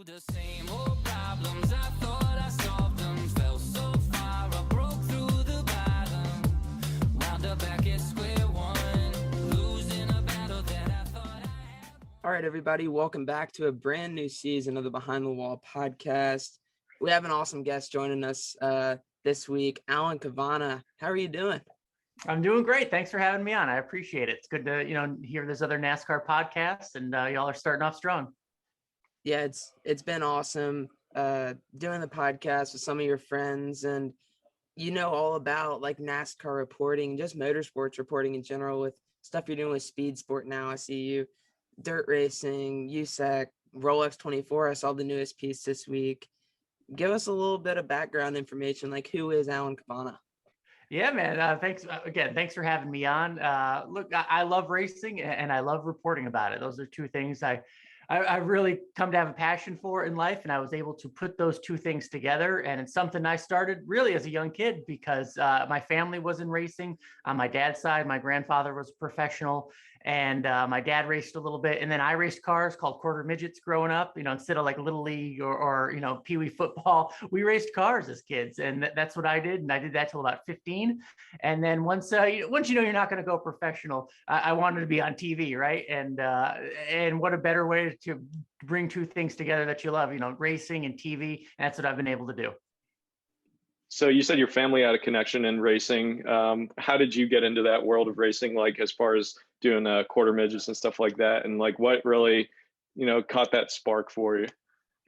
The same old problems, I thought I solved them. Fell so far, I broke through the bottom. Wound up back at square one, losing a battle that I thought I had. All right, everybody, welcome back to a brand new season of the Behind the Wall podcast. We have an awesome guest joining us this week, Alan Cavanna. How are you doing? I'm doing great. Thanks for having me on. I appreciate it. It's good to, hear this other NASCAR podcast, and y'all are starting off strong. Yeah, it's been awesome doing the podcast with some of your friends, and you know all about like NASCAR reporting, just motorsports reporting in general with stuff you're doing with Speed Sport now. I see you, dirt racing, USAC, Rolex 24. I saw the newest piece this week. Give us a little bit of background information, like who is Alan Cavanna? Yeah, man. Thanks again. Thanks for having me on. Look, I love racing and I love reporting about it. Those are two things I really come to have a passion for in life, and I was able to put those two things together. And it's something I started really as a young kid because my family was in racing. On my dad's side, my grandfather was a professional, and my dad raced a little bit. And then I raced cars called quarter midgets growing up, instead of like little league or pee wee football, we raced cars as kids. And that's what I did. And I did that till about 15. And then once you're not going to go professional, I wanted to be on TV, right? And what a better way to bring two things together that you love, racing and TV. And that's what I've been able to do. So you said your family had a connection in racing. How did you get into that world of racing, like as far as doing quarter midgets and stuff like that? And like what really, caught that spark for you?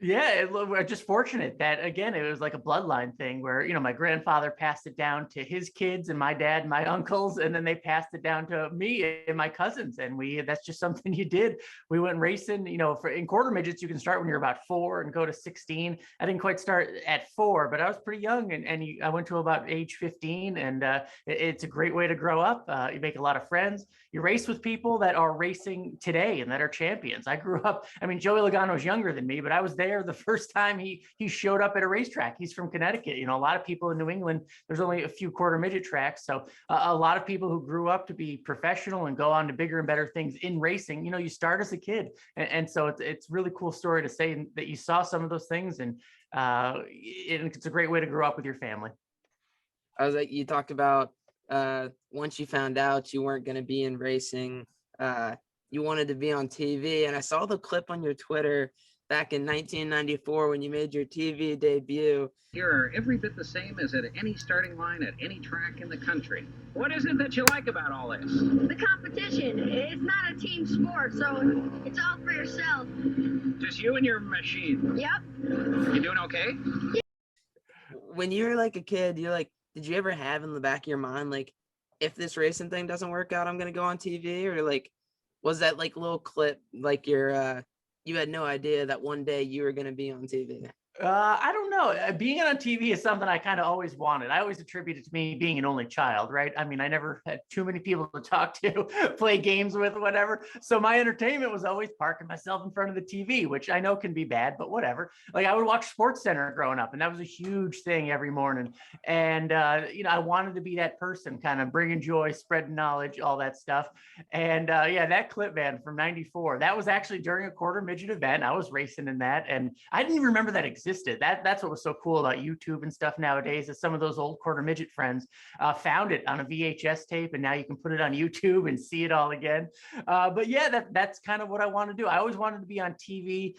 Yeah, we're just fortunate that, again, it was like a bloodline thing where, my grandfather passed it down to his kids and my dad and my uncles, and then they passed it down to me and my cousins. And that's just something you did. We went racing, in quarter midgets, you can start when you're about 4 and go to 16. I didn't quite start at 4, but I was pretty young and I went to about age 15, and it's a great way to grow up. You make a lot of friends. You race with people that are racing today and that are champions. I grew up, Joey Logano was younger than me, but I was there the first time he showed up at a racetrack. He's from Connecticut. A lot of people in New England, there's only a few quarter midget tracks. So a lot of people who grew up to be professional and go on to bigger and better things in racing, you start as a kid. And so it's really cool story to say that you saw some of those things, and it's a great way to grow up with your family. I was like, you talked about once you found out you weren't going to be in racing, you wanted to be on TV. And I saw the clip on your Twitter back in 1994 when you made your TV debut. You're every bit the same as at any starting line at any track in the country. What is it that you like about all this? The competition. It's not a team sport, so it's all for yourself. Just you and your machine. Yep. You doing okay? When you were like a kid, you're like, did you ever have in the back of your mind, like, if this racing thing doesn't work out, I'm going to go on TV? Or like, was that like little clip, like you had no idea that one day you were going to be on TV? I don't know. Being on TV is something I kind of always wanted. I always attribute it to me being an only child, right? I never had too many people to talk to, play games with, whatever. So my entertainment was always parking myself in front of the TV, which I know can be bad, but whatever. Like I would watch SportsCenter growing up, and that was a huge thing every morning. And, I wanted to be that person, kind of bringing joy, spreading knowledge, all that stuff. And that clip, man, from 94, that was actually during a quarter midget event. I was racing in that, and I didn't even remember that existed. That's what was so cool about YouTube and stuff nowadays, is some of those old quarter midget friends found it on a VHS tape, and now you can put it on YouTube and see it all again. But yeah, that's kind of what I want to do. I always wanted to be on TV,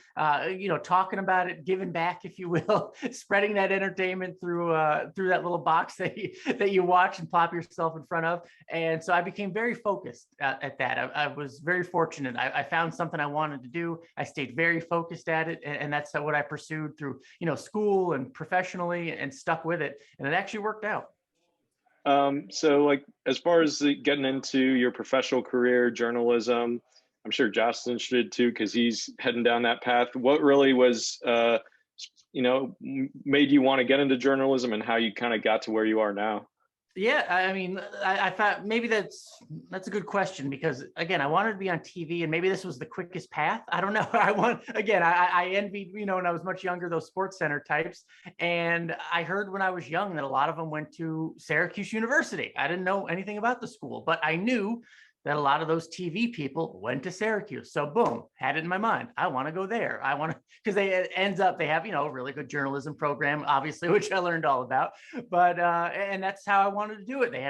talking about it, giving back, if you will, spreading that entertainment through that little box that you watch and plop yourself in front of. And so I became very focused at that. I was very fortunate. I found something I wanted to do. I stayed very focused at it, and that's what I pursued through school and professionally, and stuck with it, and it actually worked out. So like as far as getting into your professional career, journalism, I'm sure Josh's interested too, because he's heading down that path. What really was made you want to get into journalism, and how you kind of got to where you are now? Yeah, I thought maybe that's a good question, because again, I wanted to be on TV, and maybe this was the quickest path. I don't know. I envied, when I was much younger, those SportsCenter types. And I heard when I was young that a lot of them went to Syracuse University. I didn't know anything about the school, but I knew that a lot of those TV people went to Syracuse. So boom, had it in my mind. I want to go there. I want to, because it ends up, they have, a really good journalism program, obviously, which I learned all about. But and that's how I wanted to do it. They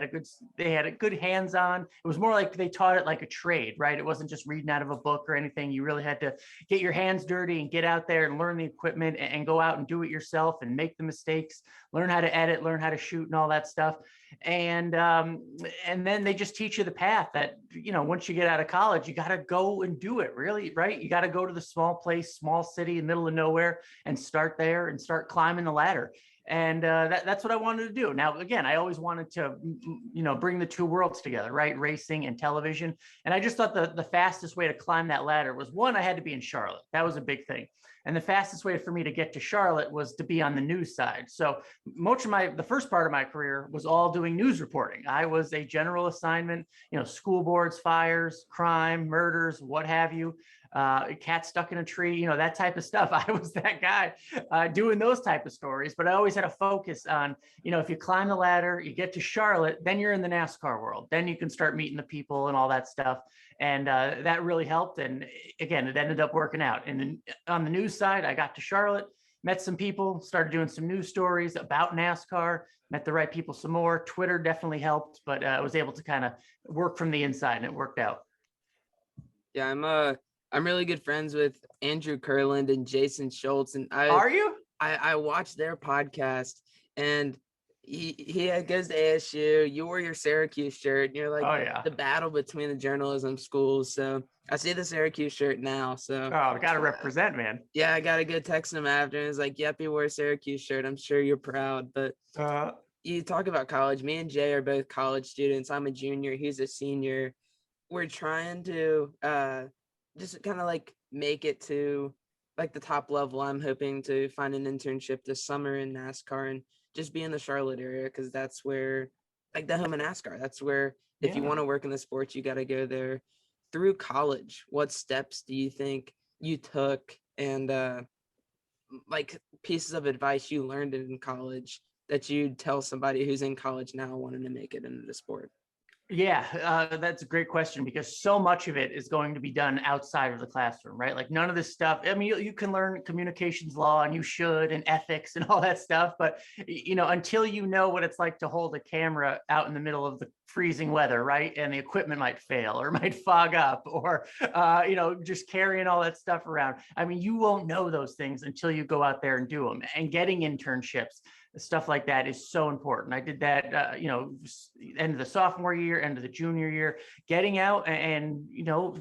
had a good hands-on. It was more like they taught it like a trade, right? It wasn't just reading out of a book or anything. You really had to get your hands dirty and get out there and learn the equipment and go out and do it yourself and make the mistakes, learn how to edit, learn how to shoot and all that stuff. And then they just teach you the path that, once you get out of college, you got to go and do it, really, right? You got to go to the small place, small city in the middle of nowhere and start there and start climbing the ladder. And that's what I wanted to do. Now, again, I always wanted to, bring the two worlds together, right? Racing and television. And I just thought the fastest way to climb that ladder was, one, I had to be in Charlotte. That was a big thing. And the fastest way for me to get to Charlotte was to be on the news side. So the first part of my career was all doing news reporting. I was a general assignment, school boards, fires, crime, murders, what have you. Cat stuck in a tree, that type of stuff. I was that guy doing those type of stories, but I always had a focus on, if you climb the ladder, you get to Charlotte, then you're in the NASCAR world. Then you can start meeting the people and all that stuff. And that really helped. And again, it ended up working out. And then on the news side, I got to Charlotte, met some people, started doing some news stories about NASCAR, met the right people some more. Twitter definitely helped, but I was able to kind of work from the inside and it worked out. Yeah, I'm really good friends with Andrew Kurland and Jason Schultz. And Are you? I watched their podcast, and he goes to ASU. You wore your Syracuse shirt, and you're like, oh, yeah, the battle between the journalism schools. So I see the Syracuse shirt now. So I gotta represent, man. Yeah, I gotta go text him after, and it's like, yep, you wore a Syracuse shirt. I'm sure you're proud. But you talk about college. Me and Jay are both college students. I'm a junior. He's a senior. We're trying to just kind of like make it to like the top level. I'm hoping to find an internship this summer in NASCAR and just be in the Charlotte area, because that's where, like, the home of NASCAR. That's where, if you want to work in the sports, you got to go there. Through college, what steps do you think you took, and like pieces of advice you learned in college that you'd tell somebody who's in college now wanting to make it into the sport? Yeah, that's a great question, because so much of it is going to be done outside of the classroom, right? Like none of this stuff. I mean, you can learn communications law, and you should, and ethics and all that stuff. But, until you know what it's like to hold a camera out in the middle of the freezing weather, right? And the equipment might fail or might fog up, or, just carrying all that stuff around. I mean, you won't know those things until you go out there and do them. And getting internships, stuff like that is so important. I did that, end of the sophomore year, end of the junior year, getting out and,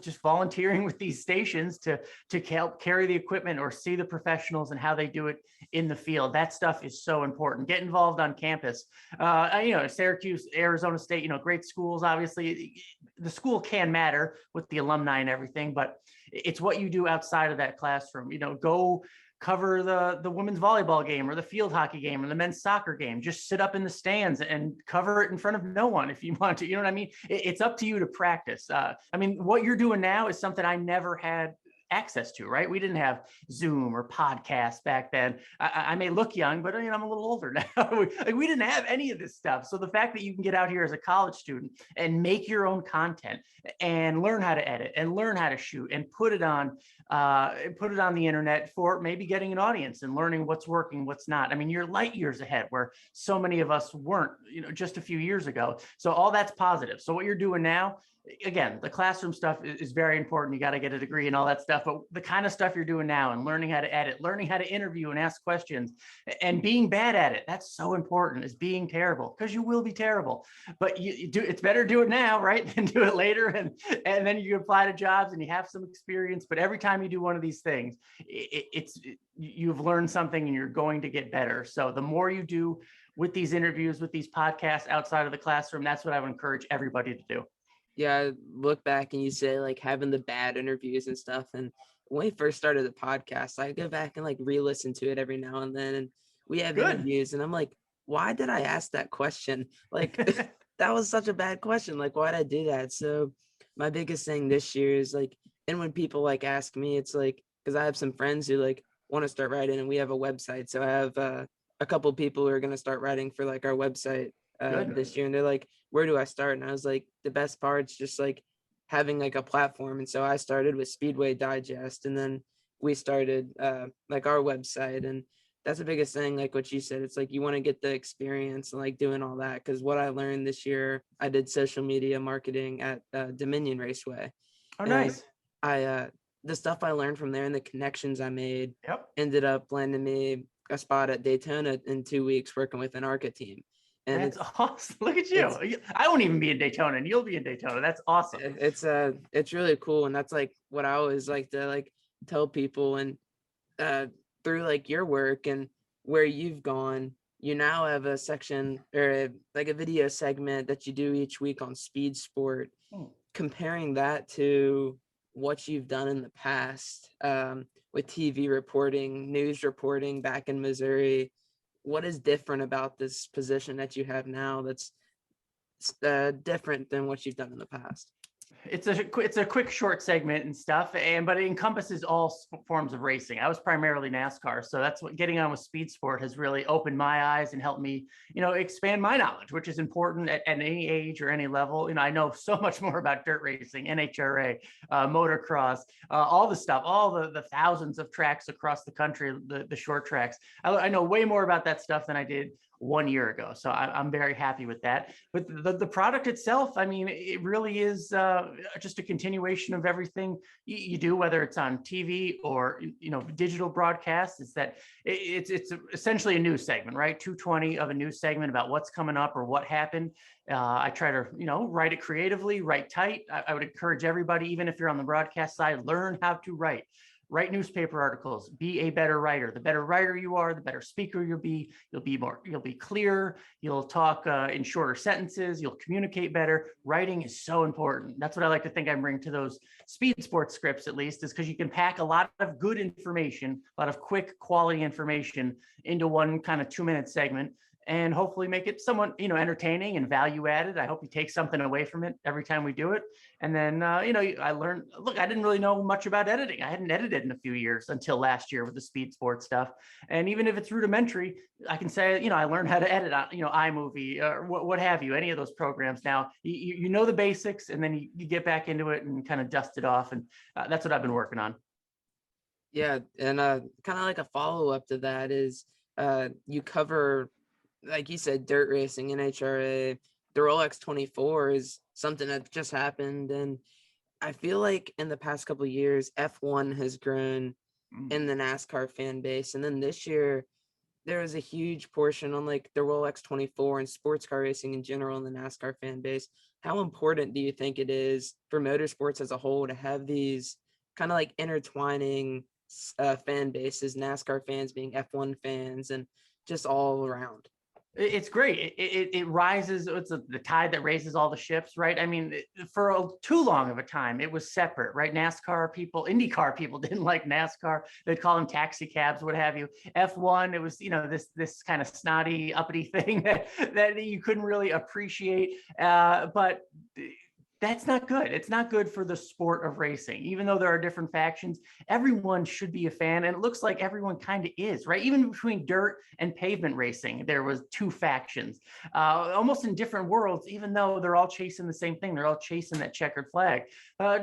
just volunteering with these stations to help carry the equipment or see the professionals and how they do it in the field. That stuff is so important. Get involved on campus. Syracuse, Arizona State, great schools. Obviously, the school can matter with the alumni and everything, but it's what you do outside of that classroom. Go cover the women's volleyball game or the field hockey game or the men's soccer game. Just sit up in the stands and cover it in front of no one if you want to. You know what I mean? It's up to you to practice. What you're doing now is something I never had access to, right? We didn't have Zoom or podcasts back then. I may look young, but I'm a little older now. We didn't have any of this stuff. So the fact that you can get out here as a college student and make your own content and learn how to edit and learn how to shoot and put it on the internet for maybe getting an audience and learning what's working, what's not. I mean, you're light years ahead where so many of us weren't, just a few years ago. So all that's positive. So what you're doing now, again, the classroom stuff is very important. You got to get a degree and all that stuff, but the kind of stuff you're doing now and learning how to edit, learning how to interview and ask questions and being bad at it, that's so important, is being terrible, because you will be terrible, but it's better do it now, right, than do it later. And then you apply to jobs and you have some experience, but every time you do one of these things, you've learned something and you're going to get better. So the more you do with these interviews, with these podcasts outside of the classroom, that's what I would encourage everybody to do. Yeah, look back and you say like having the bad interviews and stuff. And when we first started the podcast, I go back and like re-listen to it every now and then. And we have interviews and I'm like, why did I ask that question? Like that was such a bad question. Like, why did I do that? So my biggest thing this year is like, and when people like ask me, it's like, because I have some friends who like want to start writing and we have a website. So I have a couple people who are going to start writing for like our website this year. And they're like, where do I start? And I was like, the best part's just like having like a platform. And so I started with Speedway Digest, and then we started like our website. And that's the biggest thing, like what you said. It's like you want to get the experience and like doing all that, because what I learned this year, I did social media marketing at Dominion Raceway. Oh, And nice. I the stuff I learned from there and the connections I made Yep. ended up landing me a spot at Daytona in 2 weeks working with an ARCA team. And That's awesome. Look at it's you. I won't even be in Daytona and you'll be in Daytona. That's awesome. it's really cool. And that's like what I always like to like tell people. And through like your work and where you've gone, you now have a section or like a video segment that you do each week on Speed Sport. Comparing that to what you've done in the past with TV reporting, news reporting back in Missouri, what is different about this position that you have now that's different than what you've done in the past? It's a quick short segment and stuff, but it encompasses all forms of racing. I was primarily NASCAR, so that's what getting on with Speed Sport has really opened my eyes and helped me, expand my knowledge, which is important at any age or any level. I know so much more about dirt racing, NHRA, motocross, all the stuff, all the thousands of tracks across the country, the short tracks. I know way more about that stuff than I did 1 year ago. So I'm very happy with that. But the product itself, I mean, it really is just a continuation of everything you do, whether it's on TV or, digital broadcasts. Is that it's essentially a news segment, right? 220 of a news segment about what's coming up or what happened. I try to, write it creatively, write tight. I would encourage everybody, even if you're on the broadcast side, learn how to write newspaper articles, be a better writer. The better writer you are, the better speaker you'll be clearer, you'll talk in shorter sentences, you'll communicate better. Writing is so important. That's what I like to think I bring to those Speed Sports scripts, at least, is because you can pack a lot of good information, a lot of quick quality information into one kind of 2-minute segment, and hopefully make it somewhat, entertaining and value added. I hope you take something away from it every time we do it. And then, I learned, look, I didn't really know much about editing. I hadn't edited in a few years until last year with the Speed Sports stuff. And even if it's rudimentary, I can say, I learned how to edit on, iMovie or what have you, any of those programs. Now, you know the basics, and then you get back into it and kind of dust it off. And that's what I've been working on. Yeah. And kind of like a follow-up to that is you cover, like you said, dirt racing, NHRA. The Rolex 24 is something that just happened. And I feel like in the past couple of years, F1 has grown in the NASCAR fan base. And then this year, there was a huge portion on like the Rolex 24 and sports car racing in general in the NASCAR fan base. How important do you think it is for motorsports as a whole to have these kind of like intertwining fan bases, NASCAR fans being F1 fans, and just all around? It's great. It rises. It's the tide that raises all the ships, right? I mean, for too long of a time, it was separate, right? NASCAR people, IndyCar people didn't like NASCAR. They'd call them taxi cabs, what have you. F1, it was, this kind of snotty, uppity thing that you couldn't really appreciate. But that's not good. It's not good for the sport of racing. Even though there are different factions, everyone should be a fan. And it looks like everyone kind of is, right? Even between dirt and pavement racing, there was 2 factions, almost in different worlds, even though they're all chasing the same thing. They're all chasing that checkered flag.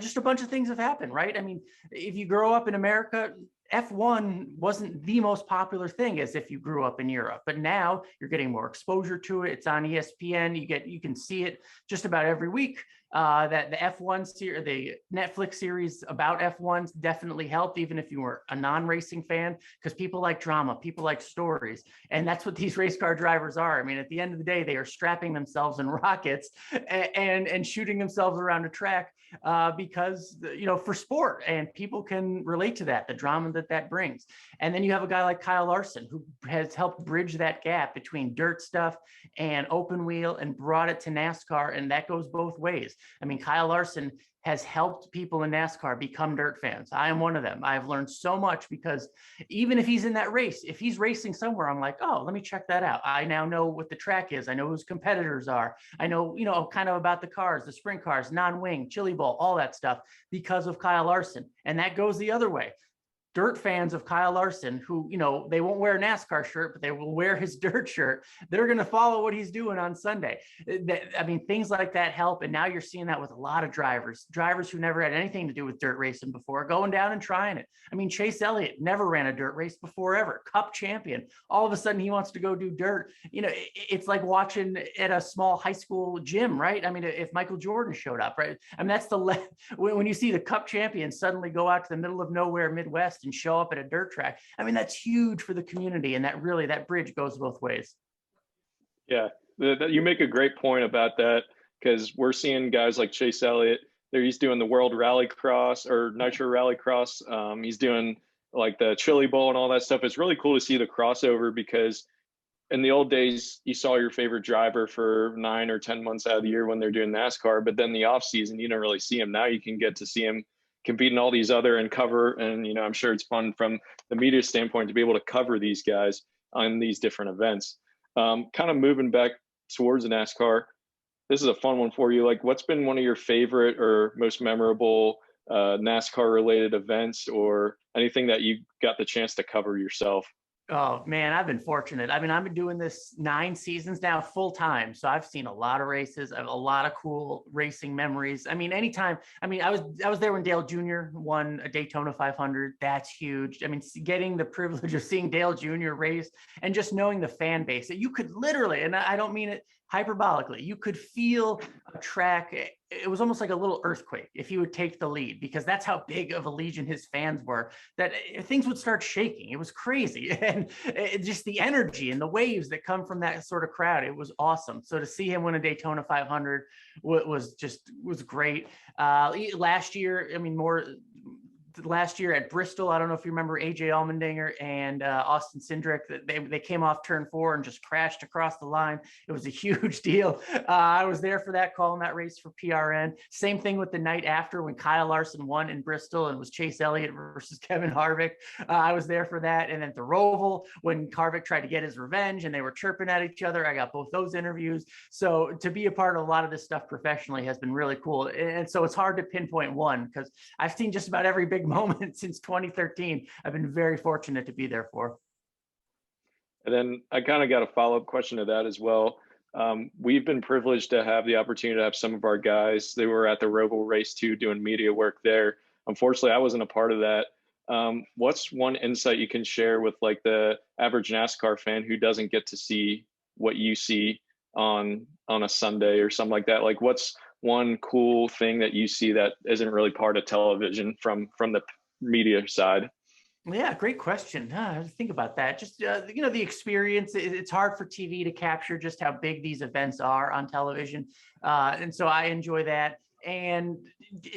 Just a bunch of things have happened, right? I mean, if you grow up in America, F1 wasn't the most popular thing as if you grew up in Europe, but now you're getting more exposure to it. It's on ESPN. You can see it just about every week. That the F1 series, the Netflix series about F1s definitely helped, even if you were a non-racing fan, because people like drama, people like stories, and that's what these race car drivers are. I mean, at the end of the day, they are strapping themselves in rockets and shooting themselves around a track because, for sport, and people can relate to that, the drama that brings. And then you have a guy like Kyle Larson, who has helped bridge that gap between dirt stuff and open wheel and brought it to NASCAR, and that goes both ways. I mean, Kyle Larson has helped people in NASCAR become dirt fans. I am one of them. I've learned so much because even if he's in that race, if he's racing somewhere, I'm like, oh, let me check that out. I now know what the track is. I know who his competitors are. I know, kind of about the cars, the sprint cars, non-wing, chili bowl, all that stuff because of Kyle Larson. And that goes the other way. dirt fans of Kyle Larson who, they won't wear a NASCAR shirt, but they will wear his dirt shirt. They're going to follow what he's doing on Sunday. Things like that help. And now you're seeing that with a lot of drivers who never had anything to do with dirt racing before, going down and trying it. I mean, Chase Elliott never ran a dirt race before ever, Cup champion. All of a sudden he wants to go do dirt. It's like watching at a small high school gym, right? I mean, if Michael Jordan showed up, right? I mean, that's when you see the Cup champion suddenly go out to the middle of nowhere, Midwest, and show up at a dirt track. I mean, that's huge for the community. And that bridge goes both ways. Yeah. You make a great point about that, because we're seeing guys like Chase Elliott there. He's doing the World Rallycross or Nitro Rallycross. He's doing like the Chili Bowl and all that stuff. It's really cool to see the crossover, because in the old days, you saw your favorite driver for 9 or 10 months out of the year when they're doing NASCAR, but then the off season, you don't really see him. Now you can get to see him compete in all these other and cover. And, I'm sure it's fun from the media standpoint to be able to cover these guys on these different events. Kind of moving back towards NASCAR, this is a fun one for you. Like, what's been one of your favorite or most memorable NASCAR related events, or anything that you got the chance to cover yourself? Oh man, I've been fortunate. I mean, I've been doing this 9 seasons now full time. So I've seen a lot of races. I have a lot of cool racing memories. I mean, anytime, I was there when Dale Jr. won a Daytona 500. That's huge. I mean, getting the privilege of seeing Dale Jr. race and just knowing the fan base that you could literally, and I don't mean it hyperbolically, you could feel a track. It was almost like a little earthquake if he would take the lead, because that's how big of a legion his fans were, that things would start shaking. It was crazy. And just the energy and the waves that come from that sort of crowd, it was awesome. So to see him win a Daytona 500 was great. Last year, last year at Bristol, I don't know if you remember AJ Allmendinger and Austin Cindric, they came off turn 4 and just crashed across the line. It was a huge deal. I was there for that, calling that race for PRN. Same thing with the night after when Kyle Larson won in Bristol and it was Chase Elliott versus Kevin Harvick. I was there for that. And then at the Roval, when Harvick tried to get his revenge and they were chirping at each other, I got both those interviews. So to be a part of a lot of this stuff professionally has been really cool. And so it's hard to pinpoint one, because I've seen just about every big moment since 2013. I've been very fortunate to be there for. And then I kind of got a follow-up question to that as well. We've been privileged to have the opportunity to have some of our guys, they were at the Roval race too, doing media work there. Unfortunately, I wasn't a part of that. What's one insight you can share with like the average NASCAR fan who doesn't get to see what you see on a Sunday or something like that? Like, what's one cool thing that you see that isn't really part of television from the media side? Yeah, great question. Think about that. Just, the experience, it's hard for TV to capture just how big these events are on television. And so I enjoy that. And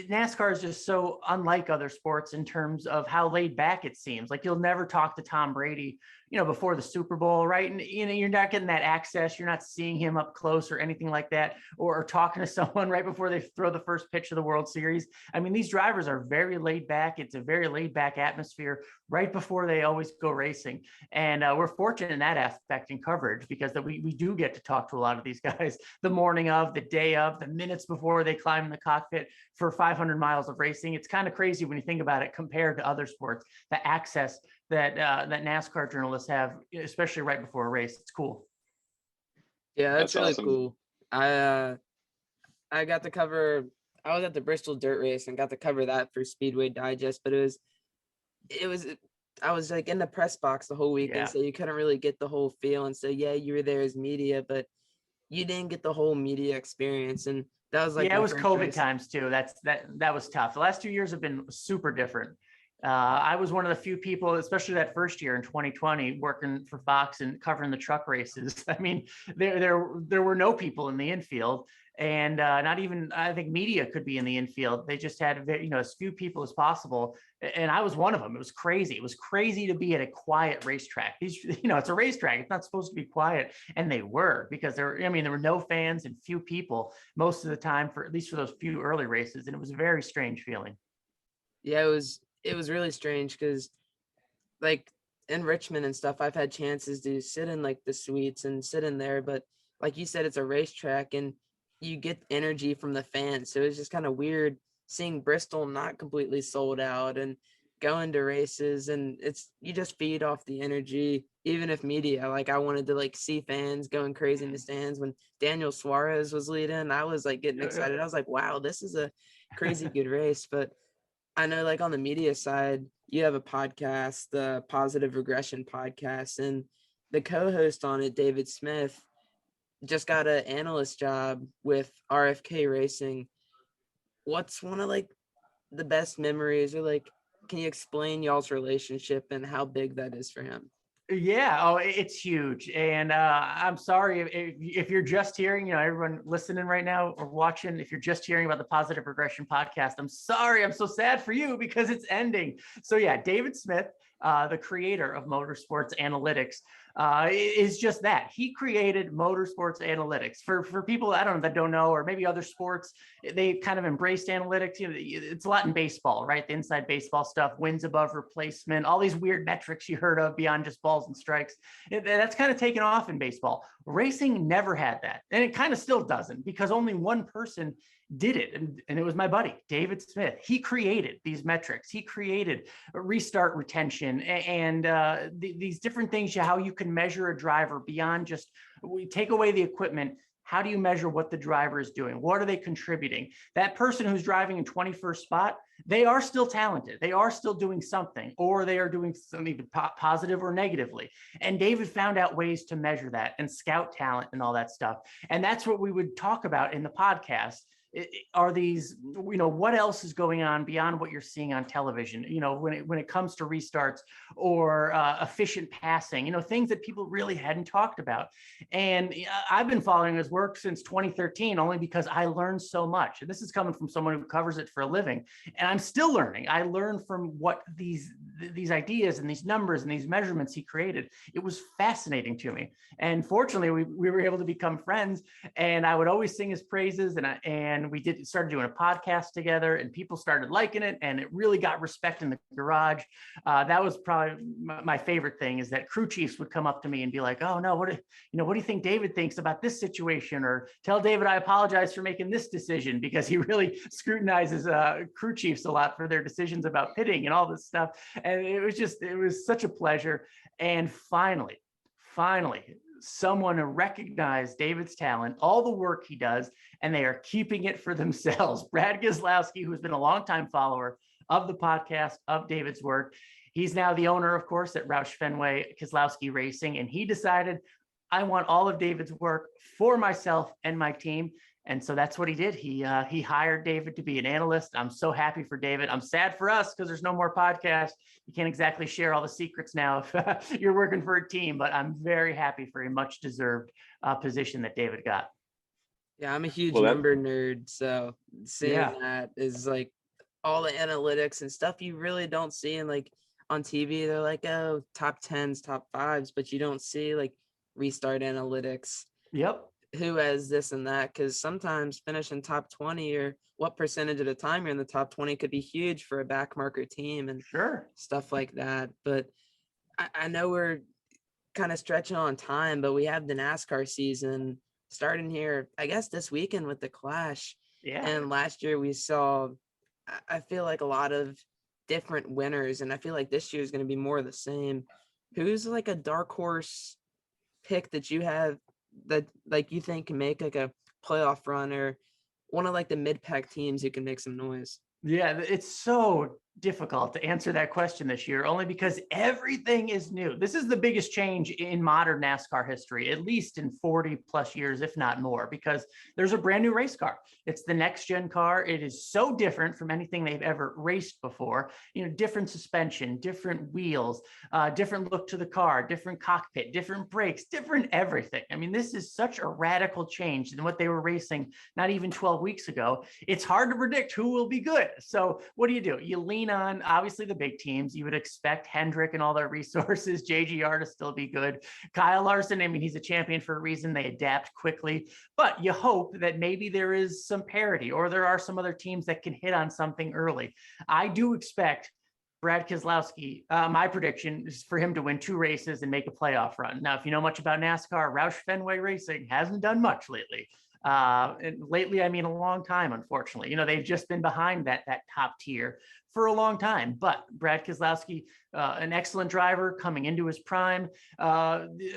NASCAR is just so unlike other sports in terms of how laid back it seems. Like, you'll never talk to Tom Brady, before the Super Bowl, right? And, you're not getting that access. You're not seeing him up close or anything like that, or talking to someone right before they throw the first pitch of the World Series. I mean, these drivers are very laid back. It's a very laid back atmosphere right before they always go racing. And we're fortunate in that aspect in coverage, because that we do get to talk to a lot of these guys the morning of, the day of, the minutes before they climb in the cockpit for 500 miles of racing. It's kind of crazy when you think about it compared to other sports, the access that NASCAR journalists have, especially right before a race. It's cool. Yeah, that's really awesome. cool. I got to cover, I was at the Bristol dirt race and got to cover that for Speedway Digest, but I was like in the press box the whole weekend, so you couldn't really get the whole feel. And so, yeah, you were there as media, but you didn't get the whole media experience. And that was like, it was COVID times too. That was tough. The last 2 years have been super different. I was one of the few people, especially that first year in 2020, working for Fox and covering the truck races. I mean, there were no people in the infield, and not even, I think, media could be in the infield. They just had as few people as possible, and I was one of them. It was crazy. It was crazy to be at a quiet racetrack. It's a racetrack. It's not supposed to be quiet, and they were, because there were no fans and few people most of the time, for at least for those few early races, and it was a very strange feeling. Yeah, it was really strange, because like in Richmond and stuff, I've had chances to sit in like the suites and sit in there, but like you said, it's a racetrack and you get energy from the fans. So it's just kind of weird seeing Bristol not completely sold out and going to races, and you just feed off the energy. Even if media, like I wanted to like see fans going crazy in the stands when Daniel Suarez was leading. I was like getting excited. I was like, wow, this is a crazy good race. But I know like on the media side, you have a podcast, the Positive Regression podcast, and the co-host on it, David Smith, just got an analyst job with RFK Racing. What's one of like the best memories, or like, can you explain y'all's relationship and how big that is for him? Yeah. Oh, it's huge. And I'm sorry if you're just hearing, everyone listening right now or watching, if you're just hearing about the Positive Regression podcast, I'm sorry. I'm so sad for you because it's ending. So yeah, David Smith, the creator of Motorsports Analytics, is just that. He created Motorsports Analytics for people I don't know that don't know, or maybe other sports. They kind of embraced analytics. It's a lot in baseball, right? The inside baseball stuff, wins above replacement, all these weird metrics you heard of beyond just balls and strikes. That's kind of taken off in baseball. Racing never had that, and it kind of still doesn't, because only one person did it, and it was my buddy David Smith. He created these metrics. He created restart retention and these different things, how you can measure a driver beyond just, we take away the equipment. How do you measure what the driver is doing? What are they contributing? That person who's driving in 21st spot, they are still talented. They are still doing something, or they are doing something positive or negatively. And David found out ways to measure that and scout talent and all that stuff. And that's what we would talk about in the podcast. Are these, what else is going on beyond what you're seeing on television, when it comes to restarts or efficient passing, things that people really hadn't talked about. And I've been following his work since 2013, only because I learned so much. And this is coming from someone who covers it for a living. And I'm still learning. I learned from what these ideas and these numbers and these measurements he created. It was fascinating to me. And fortunately, we were able to become friends, and I would always sing his praises, and we started doing a podcast together, and people started liking it, and it really got respect in the garage. That was probably my favorite thing, is that crew chiefs would come up to me and be like, oh no, what do you think David thinks about this situation? Or tell David I apologize for making this decision, because he really scrutinizes crew chiefs a lot for their decisions about pitting and all this stuff. And it was such a pleasure. And finally, someone to recognize David's talent, all the work he does, and they are keeping it for themselves. Brad Keselowski, who's been a longtime follower of the podcast, of David's work. He's now the owner, of course, at Roush Fenway Keselowski Racing. And he decided, I want all of David's work for myself and my team. And so that's what he did. He hired David to be an analyst. I'm so happy for David. I'm sad for us because there's no more podcast. You can't exactly share all the secrets now if you're working for a team, but I'm very happy for a much deserved position that David got. Yeah, I'm a huge number nerd. So seeing that is like all the analytics and stuff you really don't see in like on TV. They're like, oh, top 10s, top 5s, but you don't see like restart analytics. Yep. Who has this and that, because sometimes finishing top 20 or what percentage of the time you're in the top 20 could be huge for a backmarker team and stuff like that. But I know we're kind of stretching on time, but we have the NASCAR season starting here, I guess this weekend with the Clash. Yeah. And last year we saw, I feel like a lot of different winners, and I feel like this year is going to be more of the same. Who's like a dark horse pick that you have that like you think can make like a playoff run, or one of like the mid-pack teams who can make some noise? Yeah, it's so difficult to answer that question this year, only because everything is new. This is the biggest change in modern NASCAR history, at least in 40 plus years, if not more, because there's a brand new race car. It's the next gen car. It is so different from anything they've ever raced before. Different suspension, different wheels, different look to the car, different cockpit, different brakes, different everything. I mean, this is such a radical change than what they were racing not even 12 weeks ago. It's hard to predict who will be good. So what do? You lean on obviously the big teams. You would expect Hendrick and all their resources, JGR to still be good. Kyle Larson, I mean, he's a champion for a reason. They adapt quickly, but you hope that maybe there is some parity, or there are some other teams that can hit on something early. I do expect Brad Keselowski, my prediction is for him to win 2 races and make a playoff run. Now, if you know much about NASCAR, Roush Fenway Racing hasn't done much lately. And lately, I mean, a long time, unfortunately. They've just been behind that top tier for a long time. But Brad Keselowski, an excellent driver coming into his prime,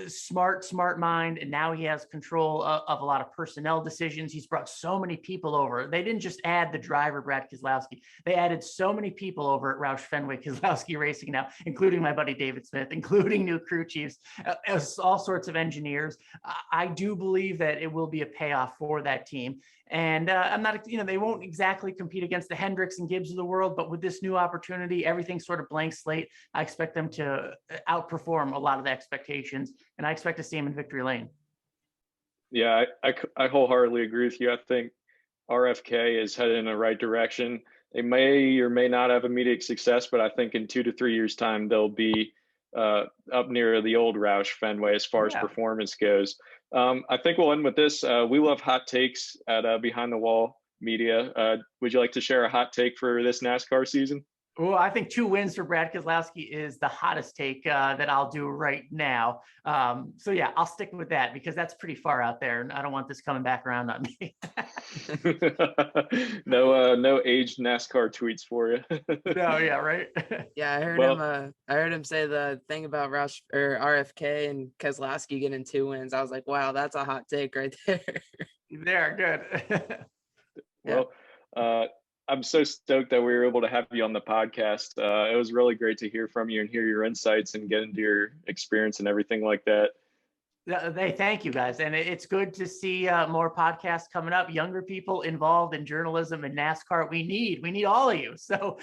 smart mind. And now he has control of a lot of personnel decisions. He's brought so many people over. They didn't just add the driver, Brad Keselowski. They added so many people over at Roush Fenway Keselowski Racing now, including my buddy David Smith, including new crew chiefs, all sorts of engineers. I do believe that it will be a payoff for that team. And I'm not, they won't exactly compete against the Hendricks and Gibbs of the world, but with this new opportunity, everything's sort of blank slate. I expect them to outperform a lot of the expectations, and I expect to see them in victory lane. Yeah, I wholeheartedly agree with you. I think RFK is headed in the right direction. They may or may not have immediate success, but I think in 2 to 3 years' time, they'll be up near the old Roush Fenway as far as performance goes. I think we'll end with this. We love hot takes at Behind the Wall Media. Would you like to share a hot take for this NASCAR season? Oh, I think 2 wins for Brad Keselowski is the hottest take that I'll do right now. So yeah, I'll stick with that because that's pretty far out there, and I don't want this coming back around on me. No aged NASCAR tweets for you. No, yeah, right. Yeah, I heard him. I heard him say the thing about Roush or RFK and Keselowski getting 2 wins. I was like, wow, that's a hot take right there. There, good. Well, I'm so stoked that we were able to have you on the podcast. It was really great to hear from you and hear your insights and get into your experience and everything like that. Thank you guys. And it's good to see more podcasts coming up, younger people involved in journalism and NASCAR. We need all of you. So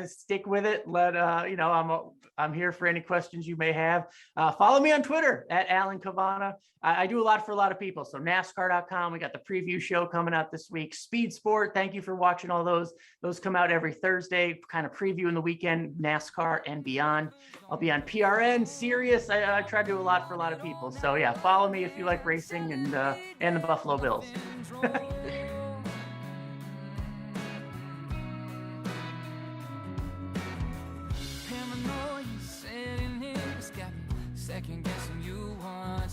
stick with it. I'm here for any questions you may have. Follow me on Twitter at Alan Cavanna. I do a lot for a lot of people. So NASCAR.com. We got the preview show coming out this week. Speed Sport. Thank you for watching all those. Those come out every Thursday, kind of previewing the weekend, NASCAR and beyond. I'll be on PRN, Sirius. I try to do a lot for a lot of people. So yeah, follow me if you like racing and the Buffalo Bills. Second guessing you want